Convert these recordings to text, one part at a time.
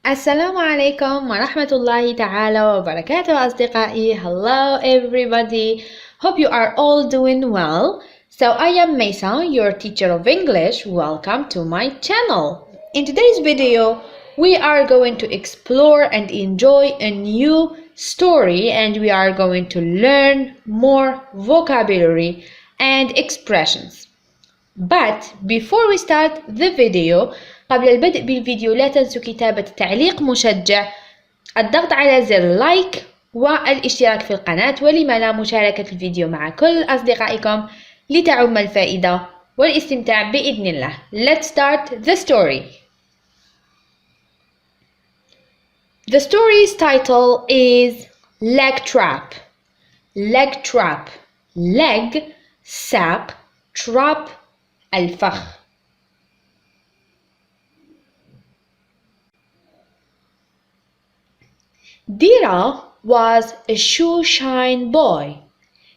السلام عليكم ورحمة الله تعالى وبركاته أصدقائي. Hello everybody. Hope you are all doing well. So I am Mason, your teacher of English. Welcome to my channel. In today's video, we are going to explore and enjoy a new story, and we are going to learn more vocabulary and expressions. But before we start the video, قبل البدء بالفيديو لا تنسوا كتابة تعليق مشجع، الضغط على زر لايك والاشتراك في القناة، ولما لا مشاركة الفيديو مع كل أصدقائكم لتعم الفائدة والاستمتاع بإذن الله. Let's start the story. The story's title is Leg Trap. Leg Trap. Leg ساق trap الفخ. Dira was a shoe-shine boy.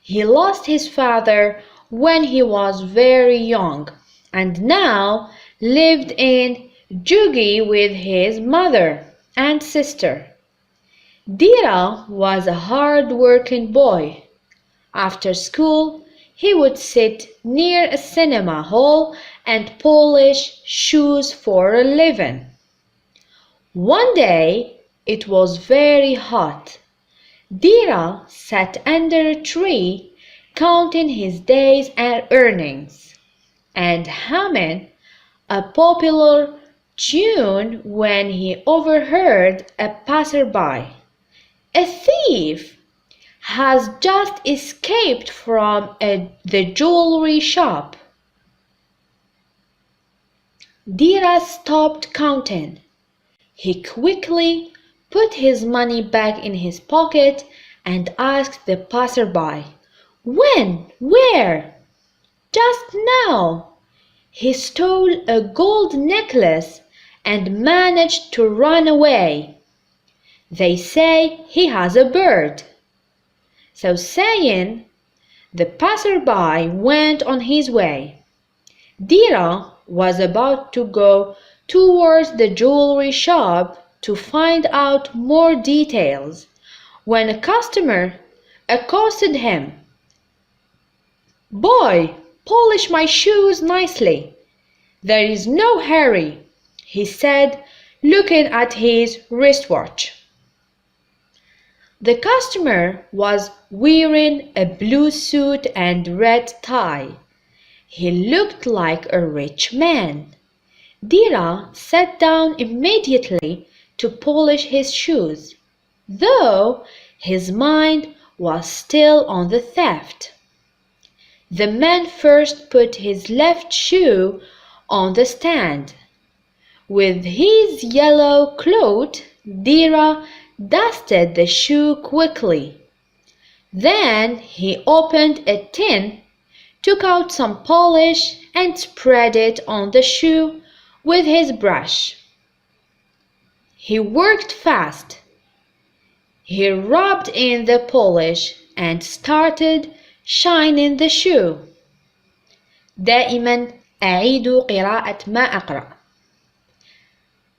He lost his father when he was very young and now lived in Jugi with his mother and sister. Dira was a hard-working boy. After school, he would sit near a cinema hall and polish shoes for a living. One day, it was very hot. Dira sat under a tree, counting his days and earnings, and humming a popular tune when he overheard a passerby. A thief has just escaped from the jewelry shop. Dira stopped counting. He quickly put his money back in his pocket and asked the passerby, "When? Where?" "Just now." He stole a gold necklace and managed to run away. They say he has a bird. So saying, the passerby went on his way. Dira was about to go towards the jewelry shop to find out more details when a customer accosted him. "Boy, polish my shoes nicely. There is no hurry," he said, looking at his wristwatch. The customer was wearing a blue suit and red tie. He looked like a rich man. Dira sat down immediately to polish his shoes, though his mind was still on the theft. The man first put his left shoe on the stand. With his yellow cloth, Dira dusted the shoe quickly. Then he opened a tin, took out some polish and spread it on the shoe with his brush. He worked fast. He rubbed in the polish and started shining the shoe. دائما أعيد قراءة ما أقرأ،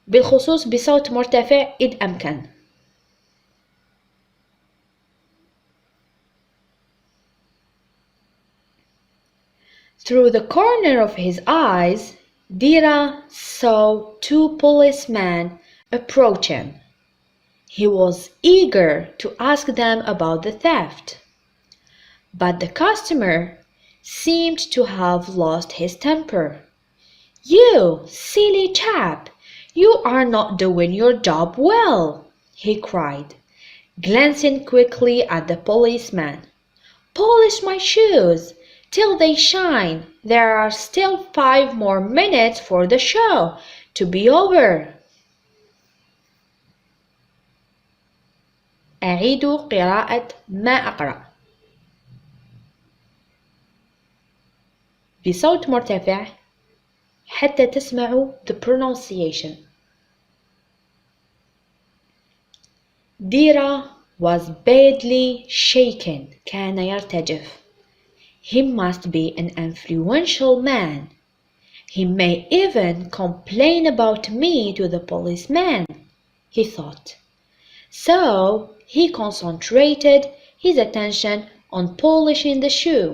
بالخصوص بصوت مرتفع إذ أمكن. Through the corner of his eyes, Dira saw two policemen approaching. He was eager to ask them about the theft, but the customer seemed to have lost his temper. "You silly chap, you are not doing your job well," he cried, glancing quickly at the policeman. "Polish my shoes till they shine. There are still 5 more minutes for the show to be over." أعيد قراءة ما أقرأ بصوت مرتفع حتى تسمعوا the pronunciation. Dira was badly shaken. كان يرتجف. He must be an influential man. He may even complain about me to the policeman. he thought. So he concentrated his attention on polishing the shoe.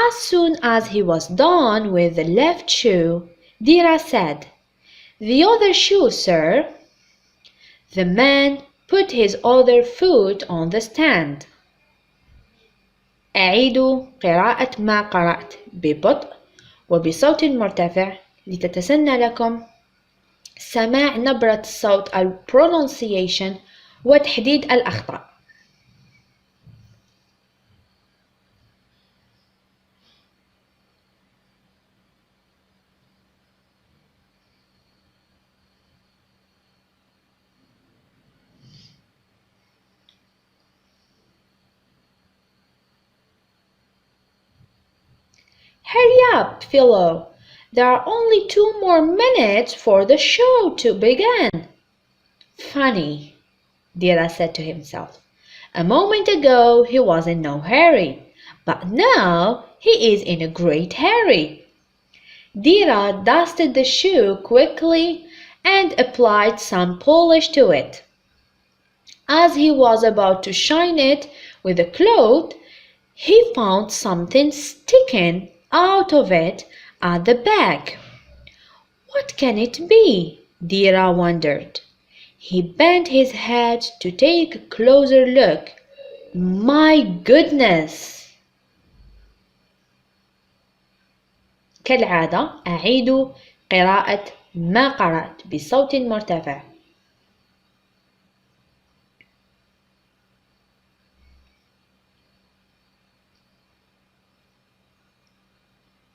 As soon as he was done with the left shoe, Dira said, "The other shoe, sir." The man put his other foot on the stand. أعيدوا قراءة ما قرأت ببطء وبصوت مرتفع لتتسنى لكم سماع نبرة الصوت pronunciation وتحديد الأخطاء. Hurry up, Philo. There are only 2 more minutes for the show to begin. Funny, Dira said to himself. A moment ago he was in no hurry, but now he is in a great hurry. Dira dusted the shoe quickly and applied some polish to it. As he was about to shine it with a cloth, he found something sticking out of it at the back. What can it be? Dira wondered. He bent his head to take a closer look. My goodness! كالعادة أعيد قراءة ما قرأت بصوت مرتفع.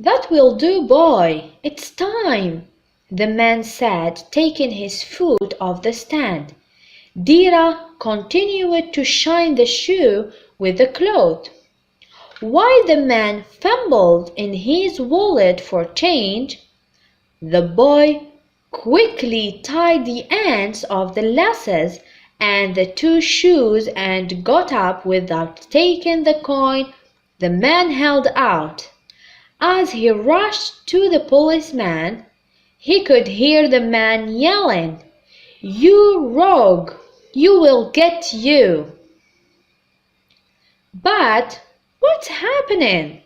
That will do, boy. It's time, the man said, taking his foot off the stand. Dira continued to shine the shoe with the cloth. While the man fumbled in his wallet for change, the boy quickly tied the ends of the laces and the 2 shoes and got up without taking the coin the man held out. As he rushed to the policeman, he could hear the man yelling, "You rogue! You will get you!" But what's happening?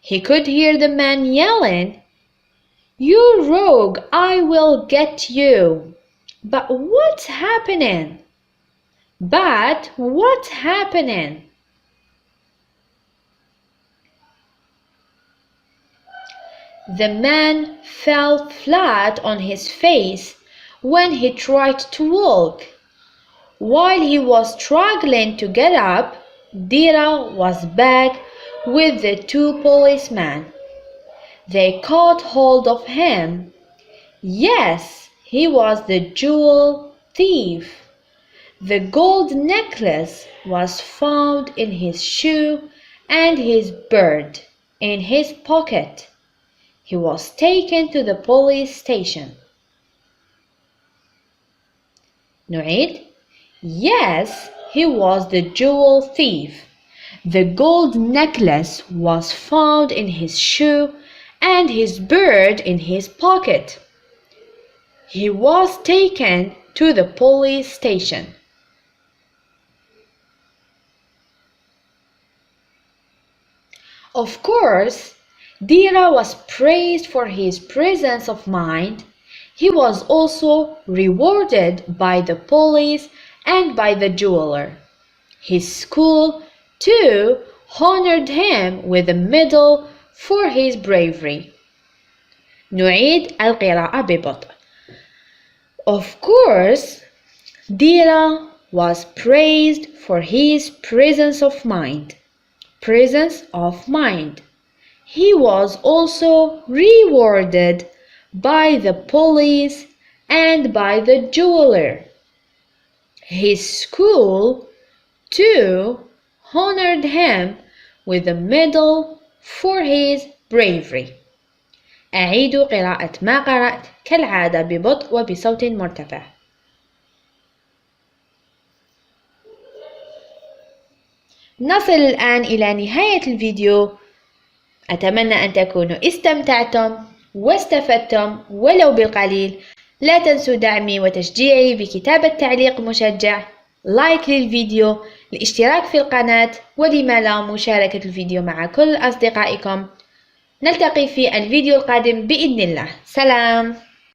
He could hear the man yelling, "You rogue! I will get you!" But what's happening? But what's happening? The man fell flat on his face when he tried to walk. While he was struggling to get up, Dira was back with the 2 policemen. They caught hold of him. Yes, he was the jewel thief. The gold necklace was found in his shoe and his bird in his pocket. He was taken to the police station. نعيد. Yes, he was the jewel thief. The gold necklace was found in his shoe and his bird in his pocket. He was taken to the police station. Of course, Dira was praised for his presence of mind. He was also rewarded by the police and by the jeweler. His school, too, honored him with a medal for his bravery. نعيد القراءة ببطء. Of course, Dira was praised for his presence of mind. Presence of mind. He was also rewarded by the police and by the jeweler. His school, too, honored him with a medal for his bravery. أعيد قراءة ما قرأت كالعادة ببطء وبصوت مرتفع. نصل الآن إلى نهاية الفيديو. أتمنى أن تكونوا استمتعتم واستفدتم ولو بالقليل. لا تنسوا دعمي وتشجيعي بكتابة تعليق مشجع، لايك للفيديو، الاشتراك في القناة، ولما لا مشاركة الفيديو مع كل أصدقائكم. نلتقي في الفيديو القادم بإذن الله. سلام.